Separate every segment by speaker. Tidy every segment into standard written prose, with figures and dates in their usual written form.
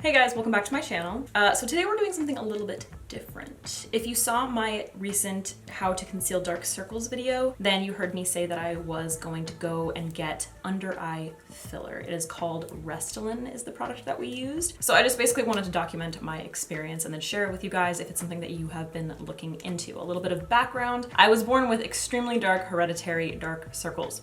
Speaker 1: Hey guys, welcome back to my channel. So today we're doing something a little bit different. If you saw my recent how to conceal dark circles video, then you heard me say that I was going to go and get under eye filler. It is called Restylane is the product that we used. So I just basically wanted to document my experience and then share it with you guys if it's something that you have been looking into. A little bit of background. I was born with extremely dark hereditary dark circles.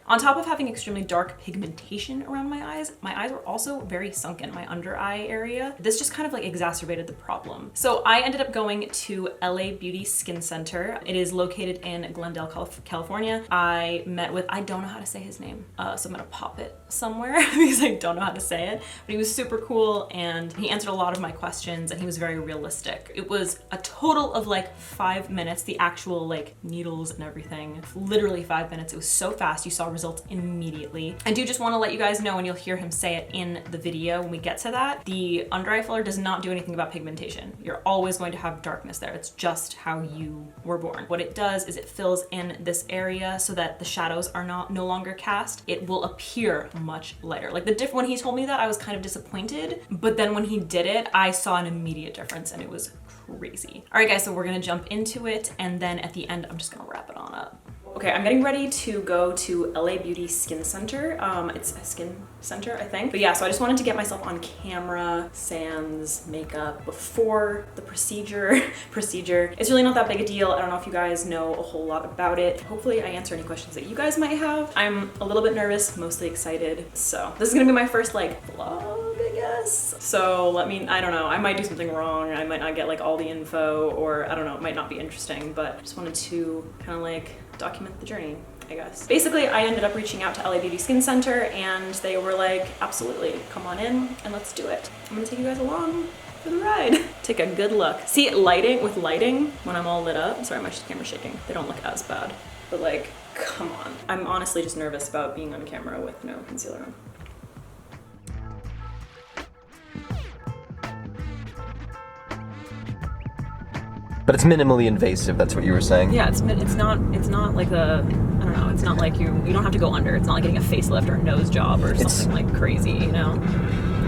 Speaker 1: On top of having extremely dark pigmentation around my eyes were also very sunken, my under eye area. This just kind of like exacerbated the problem. So I ended up going to LA Beauty Skin Center. It is located in Glendale, California. I met with, I don't know how to say his name, so I'm gonna pop it somewhere because I don't know how to say it, but he was super cool and he answered a lot of my questions and he was very realistic. It was a total of like 5 minutes, the actual like needles and everything, literally 5 minutes. It was so fast, you saw results immediately. I do just want to let you guys know, and you'll hear him say it in the video when we get to that, the under eye filler does not do anything about pigmentation. You're always going to have darkness there. It's just how you were born. What it does is it fills in this area so that the shadows are no longer cast. It will appear much lighter. Like when he told me that, I was kind of disappointed, but then when he did it, I saw an immediate difference and it was crazy. All right guys, so we're gonna jump into it and then at the end, I'm just gonna wrap it on up. Okay, I'm getting ready to go to LA Beauty Skin Center. It's a skin center, I think. But yeah, so I just wanted to get myself on camera, sans makeup before the procedure. It's really not that big a deal. I don't know if you guys know a whole lot about it. Hopefully I answer any questions that you guys might have. I'm a little bit nervous, mostly excited. So this is gonna be my first like vlog, I guess. So I don't know, I might do something wrong. I might not get like all the info, or I don't know, it might not be interesting, but I just wanted to kind of like document the journey, I guess. Basically, I ended up reaching out to LA Beauty Skin Center and they were like, absolutely, come on in and let's do it. I'm gonna take you guys along for the ride. Take a good look. See, with lighting, when I'm all lit up, sorry, my camera's shaking. They don't look as bad, but like, come on. I'm honestly just nervous about being on camera with no concealer on.
Speaker 2: But it's minimally invasive, that's what you were saying?
Speaker 1: Yeah, it's not like a, I don't know, it's not like you don't have to go under. It's not like getting a facelift or a nose job or something like crazy, you know?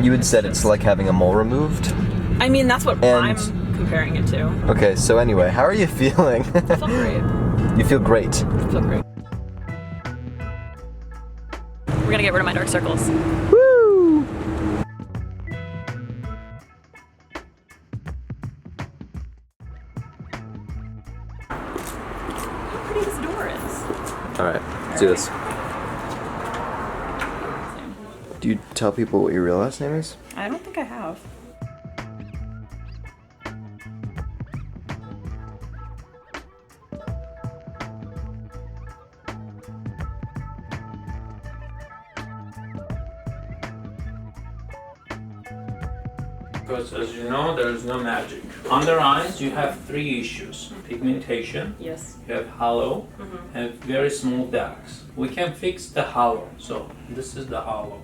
Speaker 2: You had said it's like having a mole removed?
Speaker 1: I mean, that's what I'm comparing it to.
Speaker 2: Okay, so anyway, how are you feeling?
Speaker 1: I feel great.
Speaker 2: You feel great?
Speaker 1: I feel great. We're gonna get rid of my dark circles.
Speaker 2: Woo!
Speaker 1: This door is.
Speaker 2: All right, let's do this. Do you tell people what your real last name is?
Speaker 1: I don't think I have.
Speaker 3: Because as you know, there is no magic. Under eyes, you have 3 issues. Pigmentation,
Speaker 1: Yes.
Speaker 3: you have hollow, and very small bags. We can fix the hollow. So this is the hollow.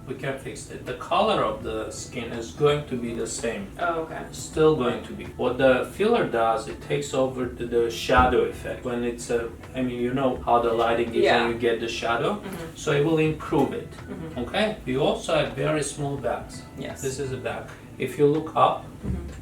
Speaker 3: We can fix it. The color of the skin is going to be the same.
Speaker 1: Oh, okay.
Speaker 3: Still going to be. What the filler does, it takes over the shadow effect. When it's I mean, you know how the lighting is and you get the shadow. So it will improve it. Okay? You also have very small bags.
Speaker 1: Yes.
Speaker 3: This is a bag. If you look up,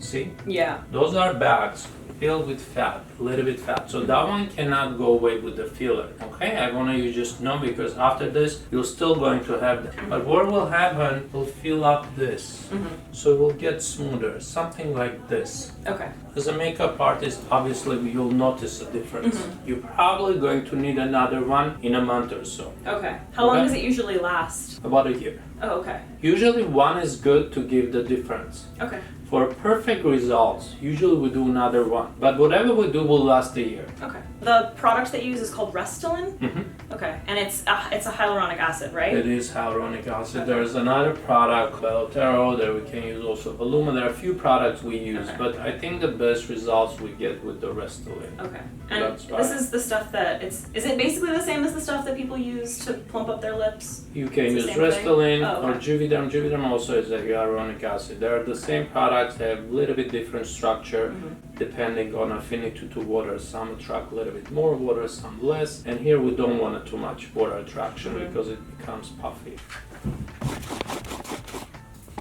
Speaker 3: see?
Speaker 1: Yeah.
Speaker 3: Those are bags filled with fat, a little bit fat. So that one cannot go away with the filler. Okay, I want you just know, because after this, you're still going to have that. But what will happen, will fill up this. So it will get smoother, something like this.
Speaker 1: Okay.
Speaker 3: As a makeup artist, obviously you'll notice a difference. You're probably going to need another one in a month or so.
Speaker 1: Okay. How long does it usually last?
Speaker 3: About a year.
Speaker 1: Oh, okay.
Speaker 3: Usually one is good to give the difference.
Speaker 1: Okay.
Speaker 3: For perfect results, usually we do another one. But whatever we do will last a year.
Speaker 1: Okay. The product that you use is called Restylane? Okay. And it's a hyaluronic acid, right?
Speaker 3: It is hyaluronic acid. There's another product, Belotero, that we can use also Voluma. There are a few products we use, but I think the best results we get with the Restylane.
Speaker 1: Okay. And this is the stuff that is it basically the same as the stuff that people use to plump up their lips?
Speaker 3: You can use Restylane or Juvederm. Juvederm also is a hyaluronic acid. They're the same products. They have a little bit different structure depending on affinity to water. Some attract a little bit more water, some less. And here we don't want too much water attraction because it becomes puffy.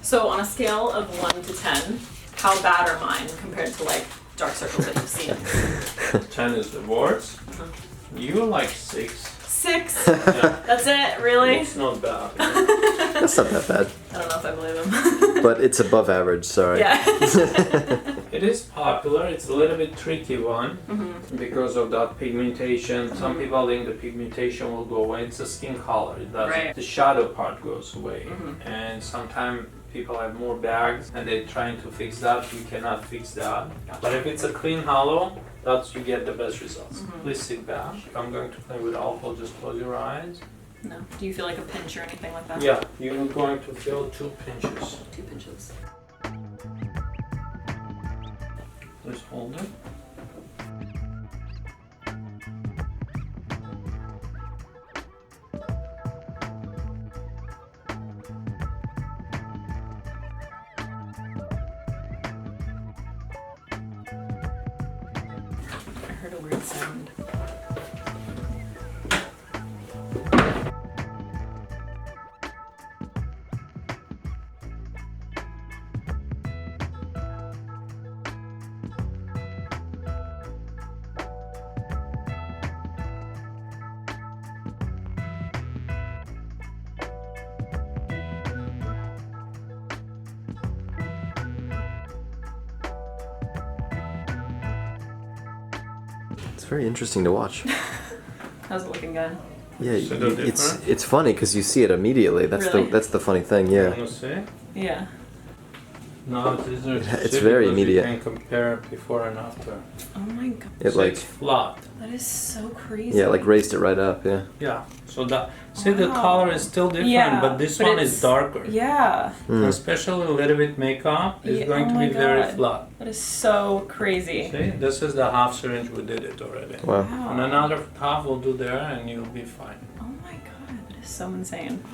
Speaker 1: So on a scale of 1 to 10, how bad are mine compared to like dark circles that you've seen?
Speaker 3: 10 is the worst. You're like 6.
Speaker 1: 6?
Speaker 3: Yeah.
Speaker 1: That's it? Really?
Speaker 3: It's not bad.
Speaker 2: That's not that bad.
Speaker 1: I don't know if I believe him.
Speaker 2: But it's above average, sorry.
Speaker 1: Yeah.
Speaker 3: It is popular. It's a little bit tricky one because of that pigmentation. Some people think the pigmentation will go away. It's a skin color. It doesn't.
Speaker 1: Right.
Speaker 3: The shadow part goes away. And sometimes people have more bags and they're trying to fix that. You cannot fix that. But if it's a clean hollow, that's you get the best results. Please sit back. I'm going to play with alcohol. Just close your eyes.
Speaker 1: No. Do you feel like a pinch or anything like that?
Speaker 3: Yeah, you're going to feel 2 pinches.
Speaker 1: 2 pinches.
Speaker 3: Please hold it.
Speaker 1: I heard a weird sound.
Speaker 2: It's very interesting to watch.
Speaker 1: How's it looking good?
Speaker 2: Yeah,
Speaker 3: Is it different?
Speaker 2: it's funny because you see it immediately. That's
Speaker 1: Really?
Speaker 2: the funny thing.
Speaker 3: You
Speaker 2: Yeah.
Speaker 3: want to see?
Speaker 1: Yeah.
Speaker 3: No, it isn't.
Speaker 2: It's very immediate.
Speaker 3: You can compare before and after.
Speaker 1: Oh my god.
Speaker 2: It
Speaker 3: So
Speaker 2: like
Speaker 3: it's flat.
Speaker 1: That is so crazy.
Speaker 2: yeah, like raised it right up. Yeah.
Speaker 3: Yeah. So that see the
Speaker 1: Wow.
Speaker 3: color is still different,
Speaker 1: Yeah,
Speaker 3: but this
Speaker 1: but
Speaker 3: one
Speaker 1: it's-
Speaker 3: is darker.
Speaker 1: Yeah.
Speaker 3: Especially a little bit makeup is
Speaker 1: Yeah,
Speaker 3: going
Speaker 1: oh
Speaker 3: to
Speaker 1: my
Speaker 3: be very
Speaker 1: God.
Speaker 3: flat.
Speaker 1: That is so crazy.
Speaker 3: See, this is the half syringe we did it already.
Speaker 2: Wow.
Speaker 3: And another half we'll do there, and you'll be fine.
Speaker 1: Oh my god, that is so insane.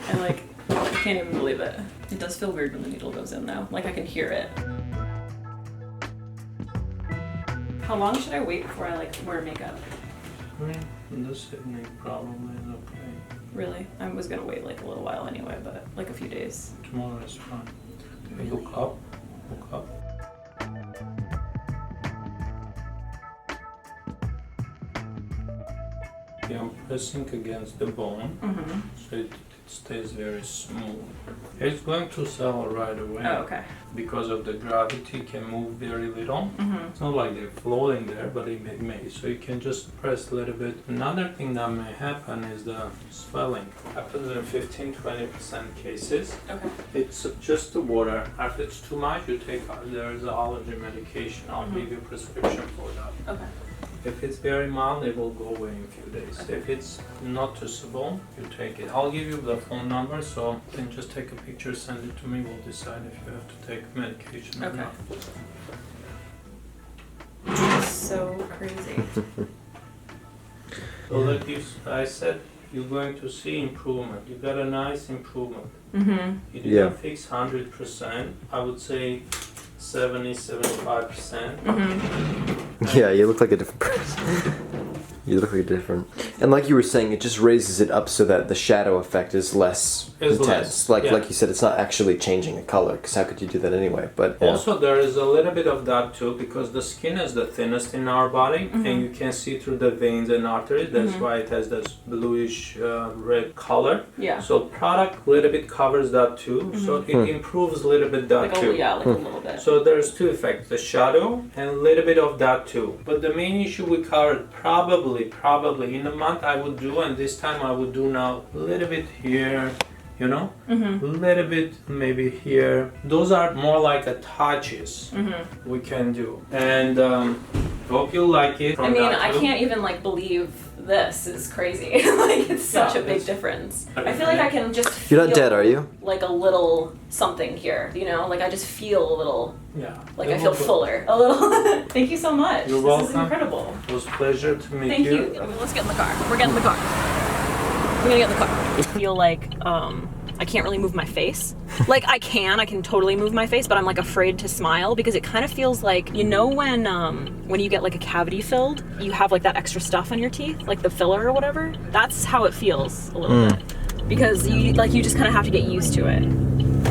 Speaker 1: I can't even believe it. It does feel weird when the needle goes in though. Like I can hear it. How long should I wait before I like wear makeup?
Speaker 3: I mean, this evening probably is okay.
Speaker 1: Really? I was gonna wait like a little while anyway, but like a few days.
Speaker 3: Tomorrow is fine.
Speaker 1: Really?
Speaker 3: Look up. Look up. Okay, I'm pressing against the bone, so it stays very smooth. It's going to settle right away.
Speaker 1: Oh, okay.
Speaker 3: Because of the gravity, can move very little. It's not like they're floating there, but it may. So you can just press a little bit. Another thing that may happen is the swelling. Happens in 15-20% cases.
Speaker 1: Okay.
Speaker 3: It's just the water. If it's too much, you take. There is an allergy medication. I'll give you a prescription for that.
Speaker 1: Okay.
Speaker 3: If it's very mild, it will go away in a few days. If it's noticeable, you take it. I'll give you the phone number, so you can just take a picture, send it to me. We'll decide if you have to take medication or
Speaker 1: Okay.
Speaker 3: not.
Speaker 1: So crazy.
Speaker 3: So like I said, you're going to see improvement. You got a nice improvement. You didn't
Speaker 2: Yeah.
Speaker 3: fix 100%. I would say 70-75%.
Speaker 2: Yeah, you look like a different person. You look like different. And like you were saying, it just raises it up so that the shadow effect is less
Speaker 3: Is
Speaker 2: intense.
Speaker 3: less,
Speaker 2: Like
Speaker 3: yeah.
Speaker 2: like you said, it's not actually changing the color, because how could you do that anyway? But yeah.
Speaker 3: Also, there is a little bit of that too, because the skin is the thinnest in our body, and you can see through the veins and arteries. That's why it has this bluish red color.
Speaker 1: Yeah.
Speaker 3: So product little bit covers that too, so it improves a little bit that
Speaker 1: Like
Speaker 3: too.
Speaker 1: like a little bit.
Speaker 3: So there's two effects, the shadow and a little bit of that too. But the main issue we covered probably in a month I would do, and this time I would do now a little bit here, you know, a little bit maybe here. Those are more like a touches we can do. And hope you like it.
Speaker 1: I mean, I can't even like believe this is crazy. Like it's such
Speaker 3: Yeah,
Speaker 1: a big
Speaker 3: it's-
Speaker 1: difference. I feel like I can just
Speaker 2: You're not
Speaker 1: feel
Speaker 2: dead, are you?
Speaker 1: like a little something here, you know? Like I just feel a little,
Speaker 3: Yeah.
Speaker 1: like I feel fuller. A little. Thank you so much.
Speaker 3: You're
Speaker 1: This is
Speaker 3: welcome.
Speaker 1: incredible.
Speaker 3: It was a pleasure to meet
Speaker 1: Thank
Speaker 3: you.
Speaker 1: you. Let's get in the car. We're getting in the car. We're gonna get in the car. I feel like I can't really move my face. Like I can totally move my face, but I'm like afraid to smile because it kind of feels like, you know, when you get like a cavity filled, you have like that extra stuff on your teeth, like the filler or whatever. That's how it feels a little bit. Because you just kind of have to get used to it.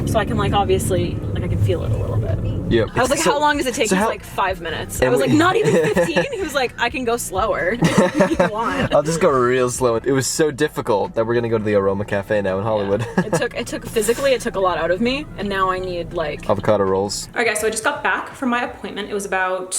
Speaker 1: so I can like obviously like I can feel it a little bit.
Speaker 2: Yep.
Speaker 1: I was like, how long does it take? He's like 5 minutes. I was like, not even 15. He was like, I can go slower if you want.
Speaker 2: I'll just go real slow. It was so difficult that we're gonna go to the Aroma Cafe now in Hollywood.
Speaker 1: Yeah. It took physically, it took a lot out of me, and now I need like
Speaker 2: avocado rolls.
Speaker 1: Alright guys, so I just got back from my appointment. It was about,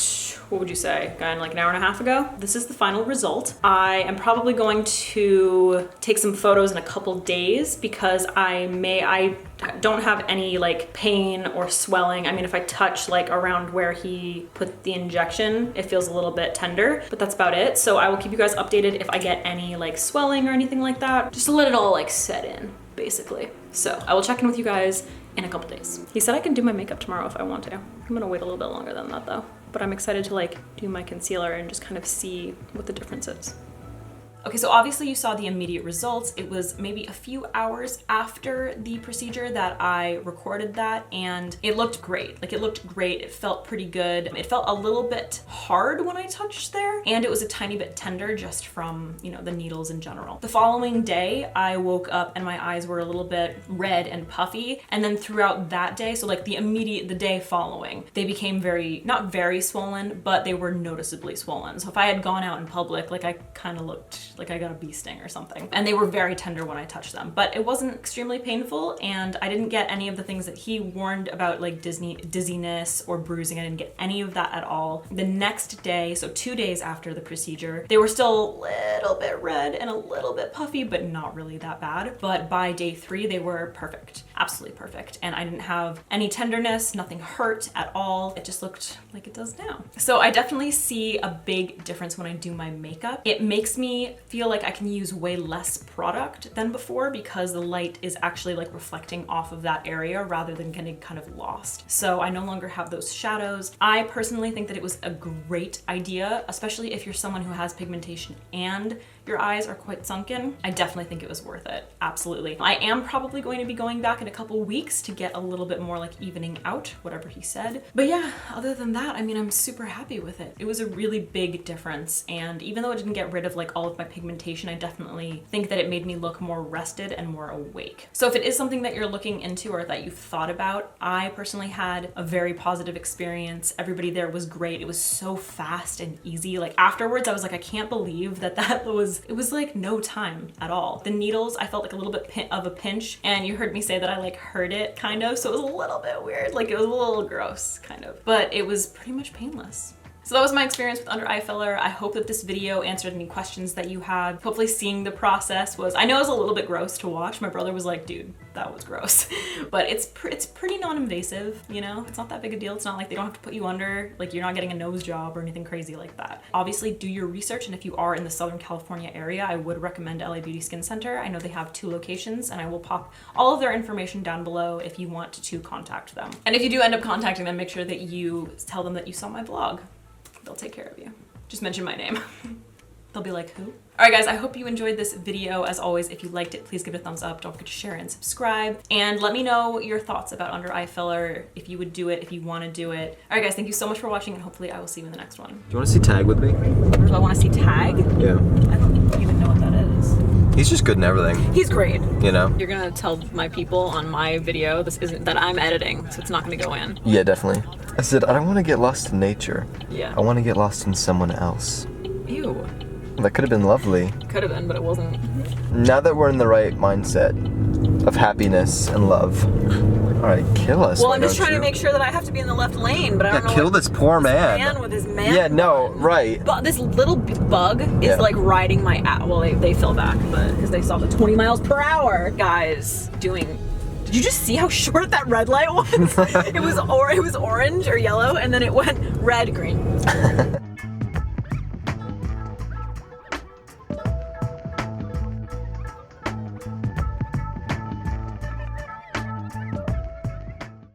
Speaker 1: what would you say, like an hour and a half ago. This is the final result. I am probably going to take some photos in a couple days because I don't have any like pain or swelling. I mean, if I touch like around where he put the injection, it feels a little bit tender, but that's about it. So I will keep you guys updated if I get any like swelling or anything like that, just to let it all like set in, basically. So I will check in with you guys in a couple days. He said I can do my makeup tomorrow if I want to. I'm gonna wait a little bit longer than that though. But I'm excited to like do my concealer and just kind of see what the difference is. Okay, so obviously you saw the immediate results. It was maybe a few hours after the procedure that I recorded that, and it looked great. Like, it looked great. It felt pretty good. It felt a little bit hard when I touched there, and it was a tiny bit tender just from, you know, the needles in general. The following day, I woke up and my eyes were a little bit red and puffy, and then throughout that day, so like the day following, they became not very swollen, but they were noticeably swollen. So if I had gone out in public, like I kind of looked like I got a bee sting or something. And they were very tender when I touched them, but it wasn't extremely painful, and I didn't get any of the things that he warned about, like dizziness or bruising. I didn't get any of that at all. The next day, so 2 days after the procedure, they were still a little bit red and a little bit puffy, but not really that bad. But by day 3, they were perfect, absolutely perfect. And I didn't have any tenderness, nothing hurt at all. It just looked like it does now. So I definitely see a big difference when I do my makeup. It makes me feel like I can use way less product than before because the light is actually like reflecting off of that area rather than getting kind of lost. So I no longer have those shadows. I personally think that it was a great idea, especially if you're someone who has pigmentation and your eyes are quite sunken. I definitely think it was worth it, absolutely. I am probably going to be going back in a couple weeks to get a little bit more like evening out, whatever he said. But yeah, other than that, I mean, I'm super happy with it. It was a really big difference, and even though it didn't get rid of like all of my pigmentation, I definitely think that it made me look more rested and more awake. So if it is something that you're looking into or that you've thought about, I personally had a very positive experience. Everybody there was great. It was so fast and easy. Like afterwards, I was like, I can't believe that it was like no time at all. The needles, I felt like a little bit of a pinch, and you heard me say that I like heard it kind of, so it was a little bit weird. Like it was a little gross kind of, but it was pretty much painless. So that was my experience with under eye filler. I hope that this video answered any questions that you had. Hopefully seeing the process I know it was a little bit gross to watch. My brother was like, dude, that was gross. But it's pretty non-invasive, you know? It's not that big a deal. It's not like they don't have to put you under, like you're not getting a nose job or anything crazy like that. Obviously do your research, and if you are in the Southern California area, I would recommend LA Beauty Skin Center. I know they have 2 locations, and I will pop all of their information down below if you want to contact them. And if you do end up contacting them, make sure that you tell them that you saw my vlog. They'll take care of you. Just mention my name. They'll be like, who? All right, guys, I hope you enjoyed this video. As always, if you liked it, please give it a thumbs up. Don't forget to share and subscribe. And let me know your thoughts about under eye filler, if you would do it, if you want to do it. All right, guys, thank you so much for watching, and hopefully I will see you in the next one.
Speaker 2: Do you want to see Tag with me?
Speaker 1: Do I want to see Tag?
Speaker 2: Yeah.
Speaker 1: I don't even know what that is.
Speaker 2: He's just good in everything.
Speaker 1: He's great.
Speaker 2: You know?
Speaker 1: You're gonna tell my people on my video that I'm editing, so it's not gonna go in.
Speaker 2: Yeah, definitely. I said, I don't want to get lost in nature.
Speaker 1: Yeah.
Speaker 2: I want to get lost in someone else.
Speaker 1: Ew.
Speaker 2: That could have been lovely.
Speaker 1: Could have been, but it wasn't.
Speaker 2: Now that we're in the right mindset of happiness and love. Alright, kill us.
Speaker 1: Well, I'm just trying to make sure that I have to be in the left lane, but I don't know.
Speaker 2: Kill this poor man.
Speaker 1: Man with his man.
Speaker 2: Yeah, no, right.
Speaker 1: But this little bug is like riding my ass. Well, they fell back, but because they saw the 20 miles per hour guys doing. Did you just see how short that red light was? It was orange or yellow, and then it went red, green.